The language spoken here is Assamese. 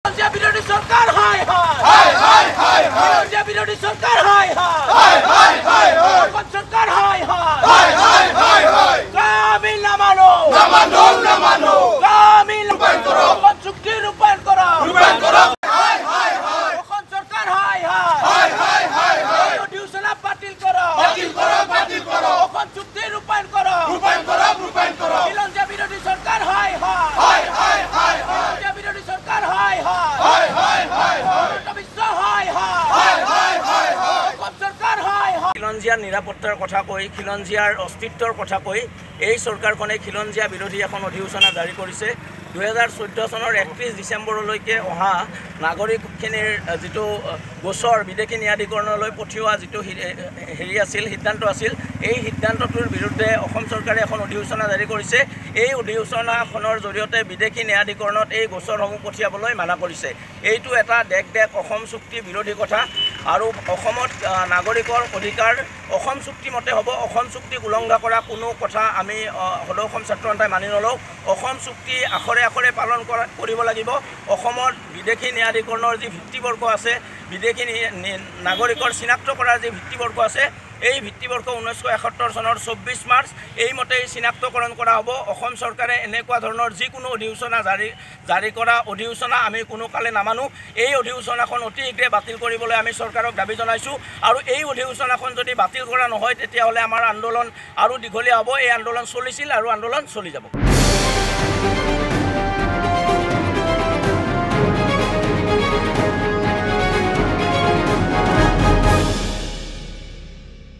বিরোধী সরকার হায় হায় হায় হায় হায় বিরোধী সরকার হায় হায় হায় হায় হায় সরকার হায় হায় হায় হায় হায় কামিল না মানো না মানো কামিল রূপায়ণ করো চুক্তি রূপায়ণ করো হায় হায় হায় এখন সরকার হায় হায় হায় হায় হায় ডিউশনা বাতিল করো এখন চুক্তি রূপায়ণ করো খিলঞ্জিয়া বিরোধী সরকার হায় হায় হায় হায় হায় বিরোধী সরকার হায় হায় হায় হায় হায় বিশ্ব হায় হায় হায় হায় হায় সরকার হায় হায় খিলঞ্জিয়াৰ নিৰাপত্তাৰ কথা কৈ খিলঞ্জিয়াৰ অস্তিত্বৰ কথা কৈ এই চৰকাৰখনে খিলঞ্জিয়া বিৰোধী এখন অধিসূচনা জাৰি কৰিছে 2014 চনৰ 31 ডিচেম্বৰলৈকে অহা নাগৰিকখিনিৰ যিটো গোচৰ বিদেশী ন্যায়াধিকৰণলৈ পঠিওৱা যিটো সিদ্ধান্ত আছিল এই সিদ্ধান্তটোৰ বিৰুদ্ধে অসম চৰকাৰে এখন অধিসূচনা জাৰি কৰিছে এই অধিসূচনাখনৰ জৰিয়তে বিদেশী ন্যায়াধিকৰণত এই গোচৰসমূহ পঠিয়াবলৈ মানা কৰিছে এইটো এটা দেশ অসম চুক্তি বিৰোধী কথা আৰু অসমত নাগৰিকৰ অধিকাৰ অসম চুক্তি মতে হ'ব অসম চুক্তিক উলংঘা কৰা কোনো কথা আমি সদৌ অসম ছাত্ৰ সন্থাই মানি নলওঁ অসম চুক্তি আখৰে আখৰে পালন কৰিব লাগিব অসমত বিদেশী ন্যায়াধিকৰণৰ যি ভিত্তিবৰ্গ আছে বিদেশী নাগৰিকৰ চিনাক্ত কৰাৰ যি ভিত্তিবৰ্গ আছে এই ভিত্তিবৰ্গ 1971 চনৰ 24 মাৰ্চ এই মতে চিনাক্তকৰণ কৰা হ'ব অসম চৰকাৰে এনেকুৱা ধৰণৰ যিকোনো অধিসূচনা জাৰি কৰা অধিসূচনা আমি কোনো কালে নামানো এই অধিসূচনাখন অতি শীঘ্ৰে বাতিল কৰিবলৈ আমি চৰকাৰক দাবী জনাইছোঁ আৰু এই অধিসূচনাখন যদি বাতিল কৰা নহয় তেতিয়াহ'লে আমাৰ আন্দোলন আৰু দীঘলীয়া হ'ব এই আন্দোলন চলিছিল আৰু আন্দোলন চলি যাব